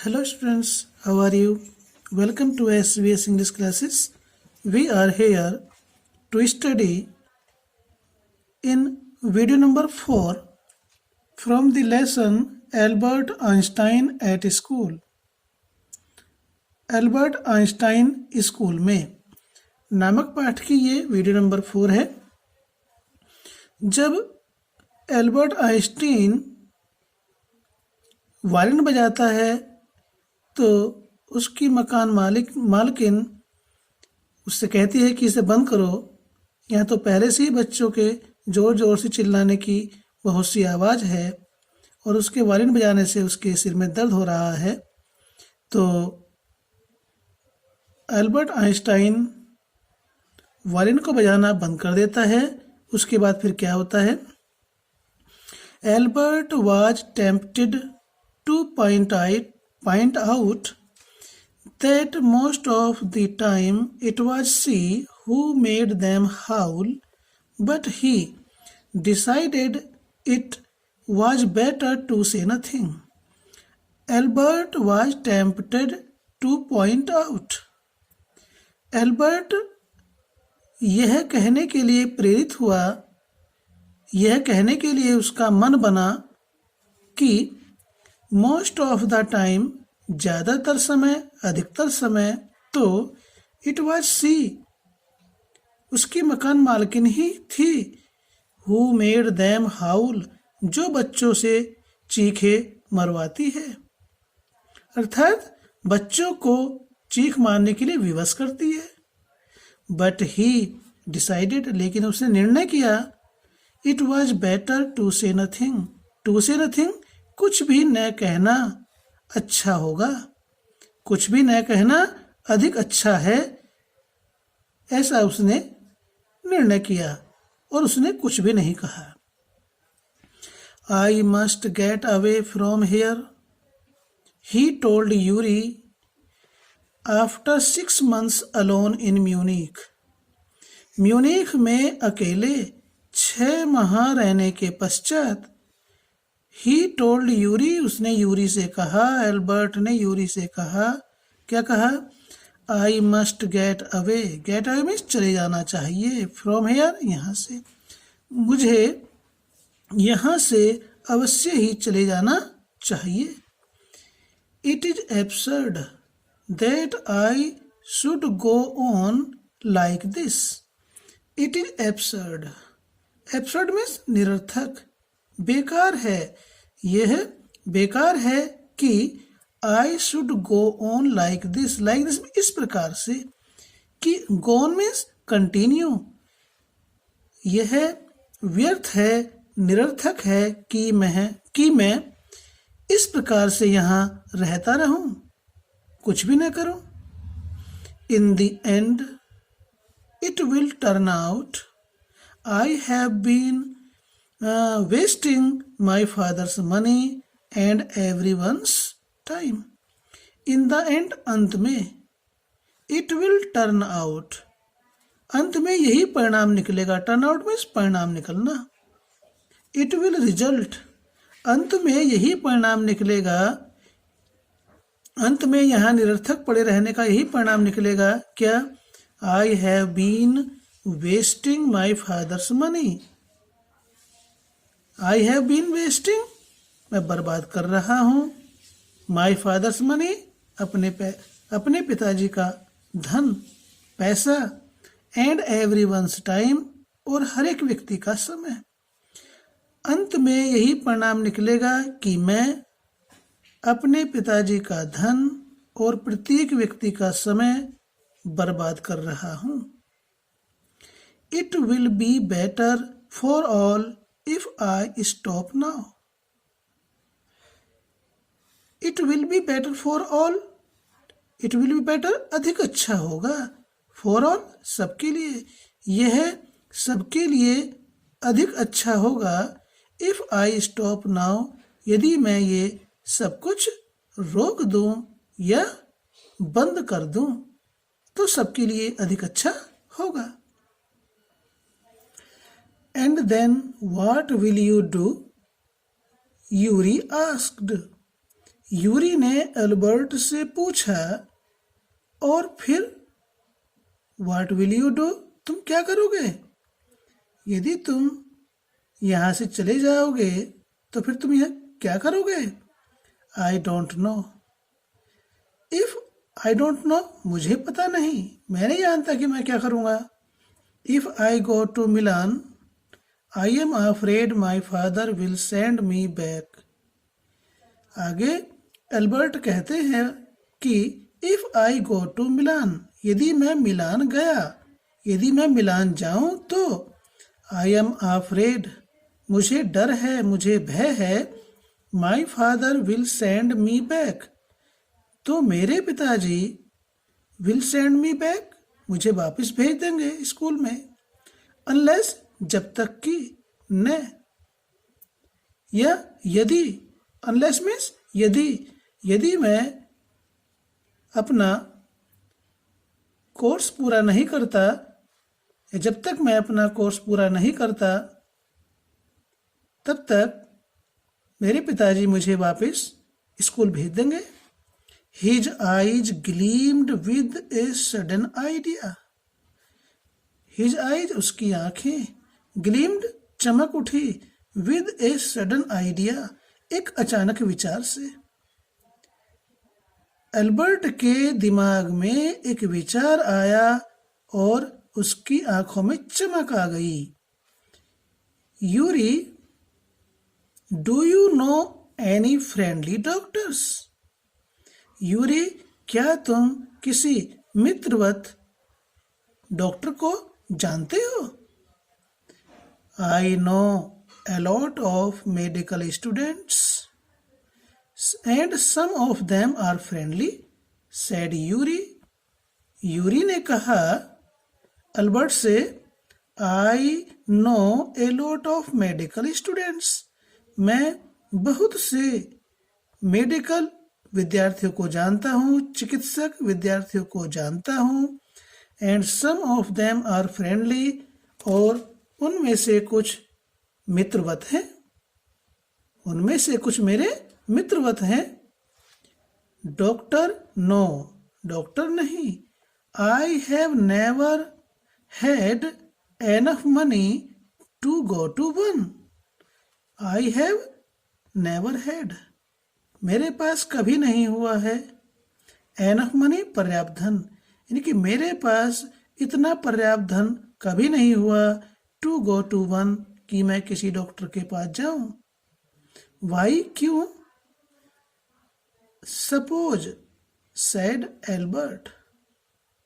Hello students, how are you? Welcome to SBS English classes. We are here to study in video number 4 from the lesson Albert Einstein at School. Albert Einstein school में नामक पाठ की ये video number 4 है। जब Albert Einstein violin बजाता है तो उसकी मकान मालकिन उससे कहती है कि इसे बंद करो। यहाँ तो पहले से ही बच्चों के ज़ोर ज़ोर से चिल्लाने की बहुत सी आवाज़ है और उसके वायलिन बजाने से उसके सिर में दर्द हो रहा है। तो एल्बर्ट आइंस्टाइन वायलिन को बजाना बंद कर देता है। उसके बाद फिर क्या होता है? Albert was tempted to point out that most of the time it was she who made them howl, but he decided it was better to say nothing. Albert was tempted to point out. Albert यह कहने के लिए प्रेरित हुआ, यह कहने के लिए उसका मन बना कि मोस्ट ऑफ द टाइम ज़्यादातर समय, अधिकतर समय तो इट वाज सी उसकी मकान मालकिन ही थी, हु मेड देम हाउल जो बच्चों से चीखे मरवाती है, अर्थात बच्चों को चीख मारने के लिए विवश करती है। बट ही डिसाइडेड लेकिन उसने निर्णय किया, इट वाज बेटर टू से नथिंग, टू से नथिंग कुछ भी न कहना अच्छा होगा, कुछ भी न कहना अधिक अच्छा है, ऐसा उसने निर्णय किया और उसने कुछ भी नहीं कहा। I must get away from here, he told Yuri after 6 months alone in Munich. Munich में अकेले 6 माह रहने के पश्चात ही टोल्ड यूरी उसने यूरी से कहा, एल्बर्ट ने यूरी से कहा, क्या कहा? I must get away, get away means चले जाना चाहिए, फ्रॉम हेयर यहाँ से, मुझे यहाँ से अवश्य ही चले जाना चाहिए। It is absurd that I should go on like this. It is absurd, absurd means निरर्थक, बेकार है, यह बेकार है कि I should go on like this, like this इस प्रकार से, कि गो ऑन मीन्स कंटिन्यू, यह व्यर्थ है, निरर्थक है कि मैं इस प्रकार से यहाँ रहता रहूं, कुछ भी न करूं। In the end it will turn out I have been wasting my father's money and everyone's time. In the end, अंत में, it will turn out, अंत में यही परिणाम निकलेगा, turn out means परिणाम निकलना। it will result, अंत में यही परिणाम निकलेगा, अंत में यहाँ निरर्थक पड़े रहने का यही परिणाम निकलेगा, क्या? I have been wasting my father's money. I have been wasting, मैं बर्बाद कर रहा हूँ, माई फादर्स मनी, अपने पिताजी का धन, पैसा, एंड एवरी वंस टाइम, और हर एक व्यक्ति का समय। अंत में यही परिणाम निकलेगा कि मैं अपने पिताजी का धन और प्रत्येक व्यक्ति का समय बर्बाद कर रहा हूँ। It will be better for all if I stop now. It will be better for all. It will be better अधिक अच्छा होगा, for all सबके लिए, यह सबके लिए अधिक अच्छा होगा, if I stop now यदि मैं ये सब कुछ रोक दूं या बंद कर दूं तो सबके लिए अधिक अच्छा होगा। And then what will you do? Yuri asked. Yuri ने एल्बर्ट से पूछा, और फिर? What will you do? तुम क्या करोगे? यदि तुम यहाँ से चले जाओगे तो फिर तुम यहाँ क्या करोगे? आई don't know. If I don't no, मुझे पता नहीं, मैं नहीं जानता कि मैं क्या करूँगा। If I go to Milan, I am afraid my father will send me back. आगे एल्बर्ट कहते हैं कि इफ आई गो टू मिलान, यदि मैं मिलान गया, यदि मैं मिलान जाऊं तो आई एम अफ्रेड, मुझे डर है, मुझे भय है, माई father will send me back, तो मेरे पिताजी विल सेंड मी बैक, मुझे वापस भेज देंगे स्कूल में, अनलेस, जब तक कि, न, या यदि, अनलेस मीन्स यदि मैं अपना कोर्स पूरा नहीं करता, या जब तक मैं अपना कोर्स पूरा नहीं करता तब तक मेरे पिताजी मुझे वापस स्कूल भेज देंगे। His eyes gleamed with a sudden idea. His eyes, उसकी आंखें, gleamed, चमक उठी, with a sudden idea, एक अचानक विचार से। एल्बर्ट के दिमाग में एक विचार आया और उसकी आंखों में चमक आ गई। Yuri, do you know any friendly doctors? Yuri, क्या तुम किसी मित्रवत डॉक्टर को जानते हो? I know a lot of medical students and some of them are friendly, said Yuri. Yuri ने कहा अल्बर्ट से, I know a lot of medical students, मैं बहुत से मेडिकल विद्यार्थियों को जानता हूँ, चिकित्सक विद्यार्थियों को जानता हूँ, and some of them are friendly, और उनमें से कुछ मित्रवत हैं, उनमें से कुछ मेरे मित्रवत हैं। डॉक्टर, नो, डॉक्टर नहीं। I have never had enough money to go to one. I have never had, मेरे पास कभी नहीं हुआ है, एनफ मनी, पर्याप्त धन, यानी कि मेरे पास इतना पर्याप्त धन कभी नहीं हुआ, टू गो टू वन, कि मैं किसी डॉक्टर के पास जाऊं। वाई, क्यों? सपोज, सैड एल्बर्ट,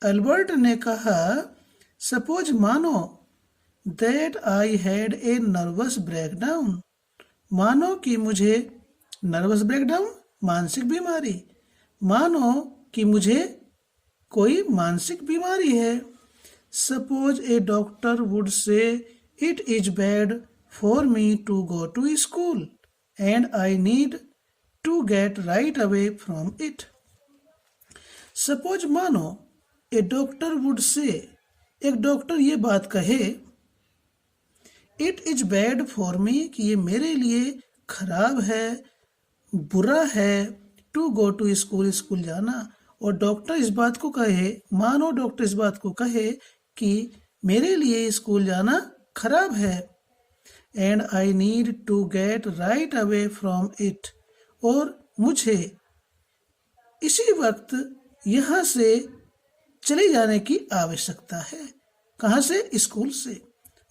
एल्बर्ट ने कहा, सपोज, मानो, that I had a nervous breakdown, मानो कि मुझे नर्वस ब्रेकडाउन, मानसिक बीमारी, मानो कि मुझे कोई मानसिक बीमारी है। Suppose a doctor would say, it is bad for me to go to school and I need to get right away from it. Suppose, मानो, ए डॉक्टर वुड से, एक डॉक्टर ये बात कहे, it is bad for me, कि ये मेरे लिए खराब है, बुरा है, to go to school, school जाना, और डॉक्टर इस बात को कहे, मानो डॉक्टर इस बात को कहे कि मेरे लिए स्कूल जाना खराब है, and I need to get right away from it, और मुझे इसी वक्त यहाँ से चले जाने की आवश्यकता है। कहाँ से? स्कूल से,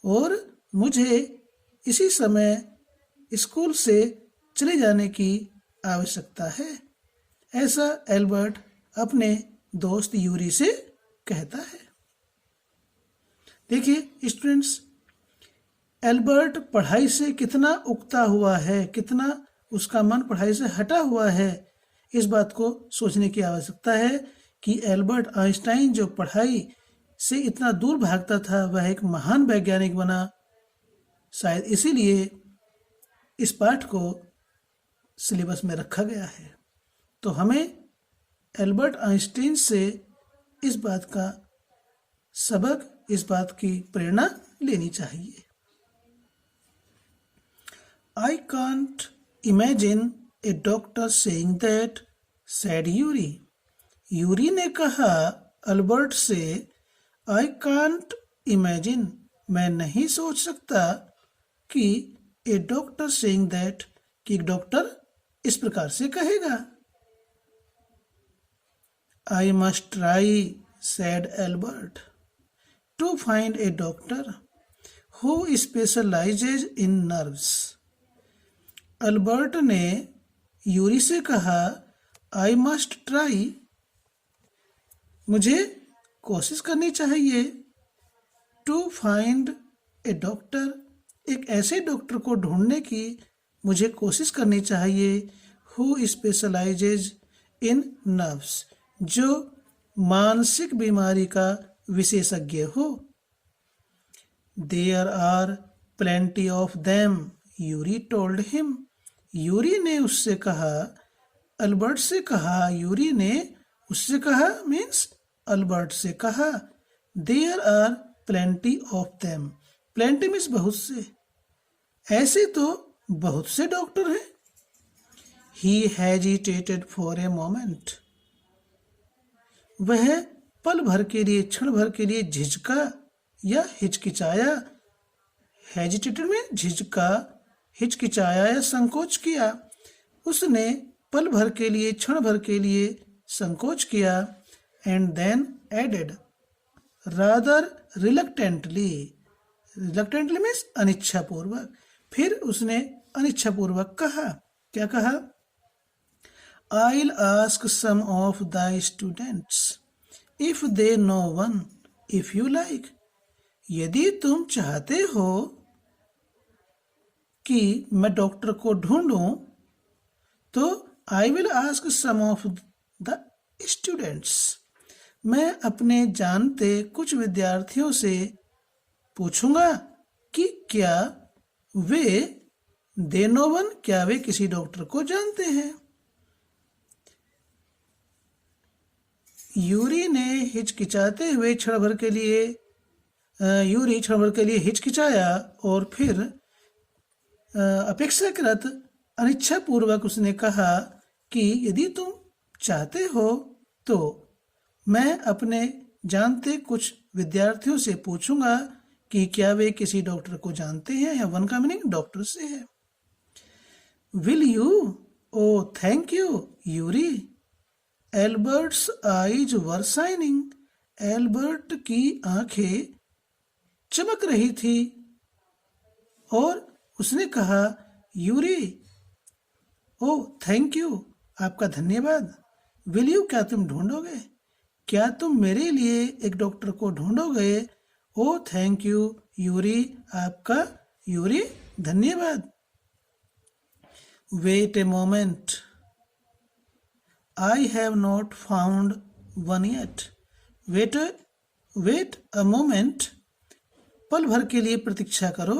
और मुझे इसी समय स्कूल से चले जाने की आवश्यकता है। ऐसा एल्बर्ट अपने दोस्त यूरी से कहता है। देखिए स्टूडेंट्स, एल्बर्ट पढ़ाई से कितना उकता हुआ है, कितना उसका मन पढ़ाई से हटा हुआ है, इस बात को सोचने की आवश्यकता है कि एल्बर्ट आइंस्टाइन जो पढ़ाई से इतना दूर भागता था, वह एक महान वैज्ञानिक बना। शायद इसीलिए इस पाठ को सिलेबस में रखा गया है। तो हमें एल्बर्ट आइंस्टाइन से इस बात का सबक, इस बात की प्रेरणा लेनी चाहिए। I can't imagine A doctor saying that, said Yuri. Yuri ने कहा अल्बर्ट से, आई कांट इमेजिन, मैं नहीं सोच सकता कि ए डॉक्टर सेइंग दैट, कि एक डॉक्टर इस प्रकार से कहेगा। I must try, said Albert, to find a doctor who specialises in nerves. Albert ने यूरी से कहा, आई मस्ट ट्राई, मुझे कोशिश करनी चाहिए, टू फाइंड ए डॉक्टर, एक ऐसे डॉक्टर को ढूंढने की मुझे कोशिश करनी चाहिए, हु स्पेशलाइजेज इन नर्व्स, जो मानसिक बीमारी का विशेषज्ञ हो। There are plenty of them, Yuri told him. Yuri ने उससे कहा, अल्बर्ट से कहा, यूरी ने उससे कहा मीन्स अल्बर्ट से कहा, there are plenty of them, plenty means बहुत से, ऐसे तो बहुत से डॉक्टर हैं। He hesitated for a moment, वह पल भर के लिए, क्षण भर के लिए झिझका या हिचकिचाया। हेजिटेटेड में झिझका, हिचकिचाया या संकोच किया। उसने पल भर के लिए, क्षण भर के लिए संकोच किया। And then added, rather reluctantly, reluctantly means अनिच्छापूर्वक, फिर उसने अनिच्छापूर्वक कहा, क्या कहा, I'll ask some of the students if they know one, if you like, यदि तुम चाहते हो कि मैं डॉक्टर को ढूंढूं तो I will ask some of the students, मैं अपने जानते कुछ विद्यार्थियों से पूछूंगा कि क्या वे they know one, क्या वे किसी डॉक्टर को जानते हैं। यूरी ने हिचकिचाते हुए क्षण भर के लिए, यूरी क्षण भर के लिए हिचकिचाया और फिर अपेक्षाकृत अनिच्छापूर्वक उसने कहा कि यदि तुम चाहते हो तो मैं अपने जानते कुछ विद्यार्थियों से पूछूंगा कि क्या वे किसी डॉक्टर को जानते हैं, या वन का मीनिंग डॉक्टर से है। Will you, oh thank you Yuri. Albert's eyes were shining, Albert की आंखें चमक रही थी और उसने कहा, यूरी, ओ थैंक यू, आपका धन्यवाद। विल यू, क्या तुम ढूंढोगे, क्या तुम मेरे लिए एक डॉक्टर को ढूंढोगे। ओ थैंक यू यूरी, आपका यूरी धन्यवाद। Wait a moment, I have not found one yet. Wait a moment. पल भर के लिए प्रतीक्षा करो।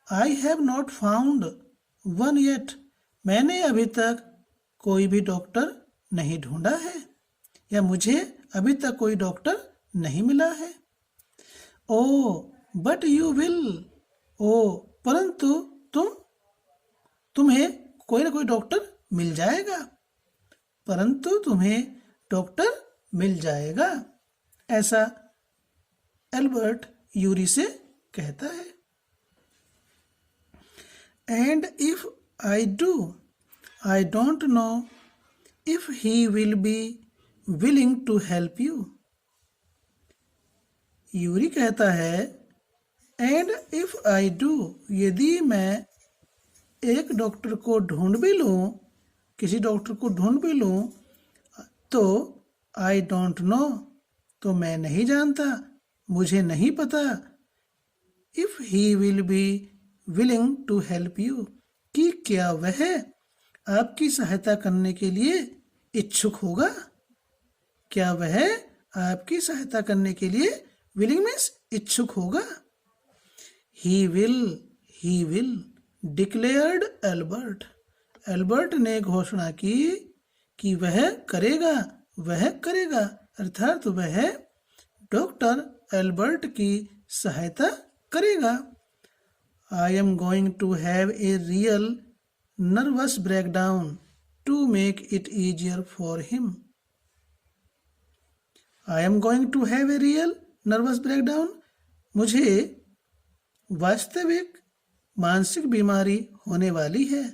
I have not found one yet. मैंने अभी तक कोई भी डॉक्टर नहीं ढूंढा है, या मुझे अभी तक कोई डॉक्टर नहीं मिला है। बट यू विल, परंतु तुम्हें कोई ना कोई डॉक्टर मिल जाएगा, परंतु तुम्हें डॉक्टर मिल जाएगा, ऐसा एल्बर्ट यूरी से कहता है। And if I do, I don't know if he will be willing to help you. Yuri कहता है, एंड इफ आई डू, यदि मैं एक डॉक्टर को ढूंढ भी लूं, किसी डॉक्टर को ढूंढ भी लूं, तो आई डोंट नो, तो मैं नहीं जानता, मुझे नहीं पता, if he will be willing to help you, कि क्या वह आपकी सहायता करने के लिए इच्छुक होगा, क्या वह आपकी सहायता करने के लिए विलिंग मीन्स इच्छुक होगा। He will declared Albert, Albert ने घोषणा की कि वह करेगा, अर्थात वह डॉक्टर एल्बर्ट की सहायता करेगा। I am going to have a real nervous breakdown to make it easier for him. I am going to have a real nervous breakdown. मुझे वास्तविक मानसिक बीमारी होने वाली है.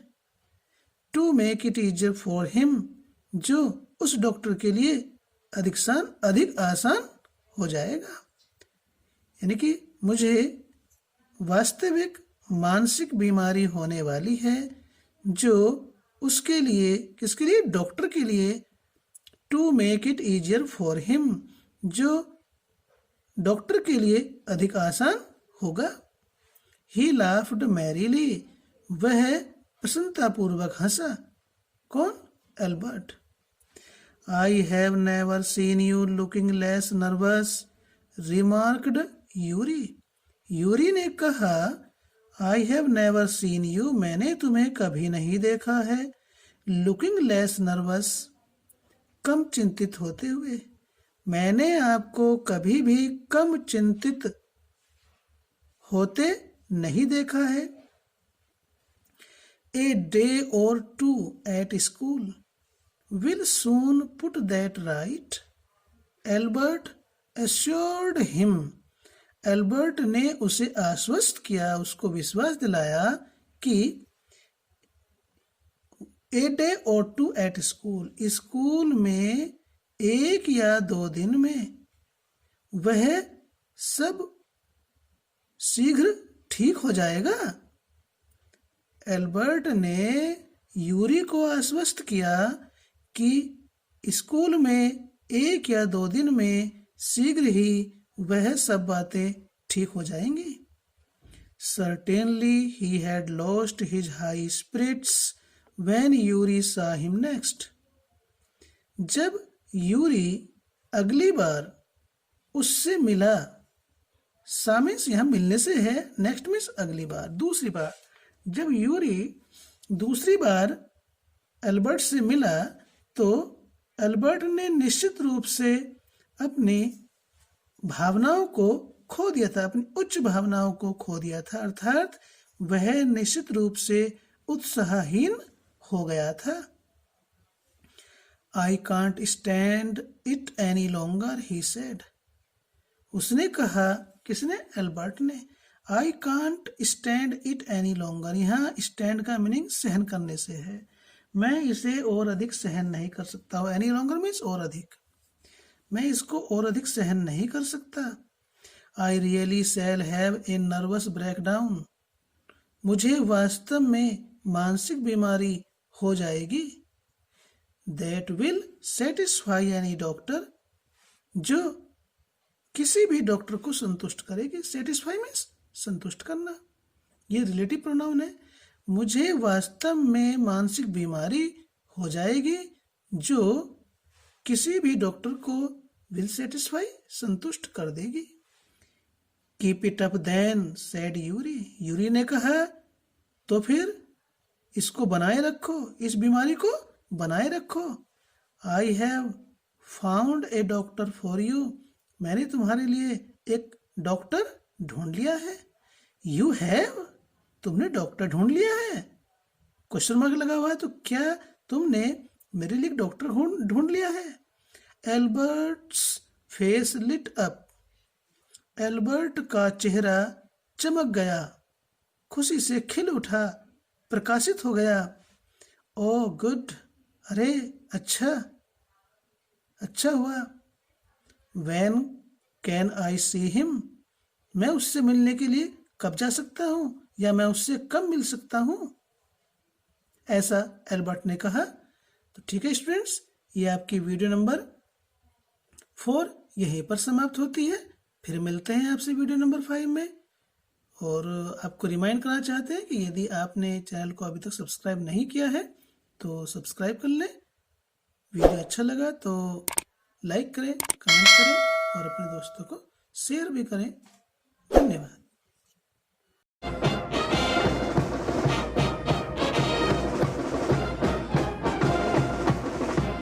To make it easier for him, जो उस डॉक्टर के लिए अधिक आसान हो जाएगा. यानी कि मुझे वास्तविक मानसिक बीमारी होने वाली है जो उसके लिए, किसके लिए, डॉक्टर के लिए. To make it easier for him, जो डॉक्टर के लिए अधिक आसान होगा. ही लाफ्ड मैरीली, वह प्रसन्नतापूर्वक हंसा. कौन? Albert. I have never seen you looking less nervous, remarked Yuri. Yuri ने कहा, आई हैव नेवर सीन यू, मैंने तुम्हें कभी नहीं देखा है, लुकिंग लेस नर्वस, कम चिंतित होते हुए. मैंने आपको कभी भी कम चिंतित होते नहीं देखा है. A day or two at school will soon put that right, Albert assured him. Albert ने उसे आश्वस्त किया, उसको विश्वास दिलाया कि a day or two at school, school में 1 या 2 दिन में वह सब शीघ्र ठीक हो जाएगा. एल्बर्ट ने यूरी को आश्वस्त किया कि स्कूल में 1 या 2 दिन में शीघ्र ही वह सब बातें ठीक हो जाएंगी. Certainly he had lost his high spirits when Yuri saw him next. जब यूरी अगली बार उससे मिला, सा मीन्स यहाँ मिलने से है, नेक्स्ट मीन्स अगली बार, दूसरी बार. जब यूरी दूसरी बार एल्बर्ट से मिला तो एल्बर्ट ने निश्चित रूप से अपनी भावनाओं को खो दिया था, अपनी उच्च भावनाओं को खो दिया था, अर्थात वह निश्चित रूप से उत्साहहीन हो गया था. I can't stand it any longer, he said. उसने कहा, किसने? एल्बर्ट ने. I can't stand it any longer, यहाँ स्टैंड का मीनिंग सहन करने से है. मैं इसे और अधिक सहन नहीं कर सकता हूँ. एनी लॉन्गर मीन्स और अधिक. मैं इसको और अधिक सहन नहीं कर सकता. I really shall have a nervous breakdown, मुझे वास्तव में मानसिक बीमारी हो जाएगी. That will satisfy any doctor, जो किसी भी डॉक्टर को संतुष्ट करेगी. सेटिस्फाई मीन्स संतुष्ट करना. ये रिलेटिव प्रोनाउन है. मुझे वास्तव में मानसिक बीमारी हो जाएगी जो किसी भी डॉक्टर को विल सेटिस्फाई, संतुष्ट कर देगी. Keep it up then, said Yuri. Yuri ने कहा, तो फिर इसको बनाए रखो, इस बीमारी को बनाए रखो. I have found a doctor for you, मैंने तुम्हारे लिए एक डॉक्टर ढूंढ लिया है. यू हैव, तुमने डॉक्टर ढूंढ लिया है? क्वेश्चन मार्क लगा हुआ है. तो क्या तुमने मेरे लिए डॉक्टर ढूंढ लिया है? Albert's face lit up, Albert का चेहरा चमक गया, खुशी से खिल उठा, प्रकाशित हो गया. ओ गुड, अरे अच्छा, अच्छा हुआ. When can I see him, मैं उससे मिलने के लिए कब जा सकता हूँ, या मैं उससे कब मिल सकता हूँ, ऐसा एल्बर्ट ने कहा. तो ठीक है स्टूडेंट्स, ये आपकी वीडियो नंबर 4 यहीं पर समाप्त होती है. फिर मिलते हैं आपसे वीडियो नंबर 5 में. और आपको रिमाइंड करना चाहते हैं कि यदि आपने चैनल को अभी तक सब्सक्राइब नहीं किया है तो सब्सक्राइब कर लें. वीडियो अच्छा लगा तो लाइक करें, कमेंट करें और अपने दोस्तों को शेयर भी करें. धन्यवाद.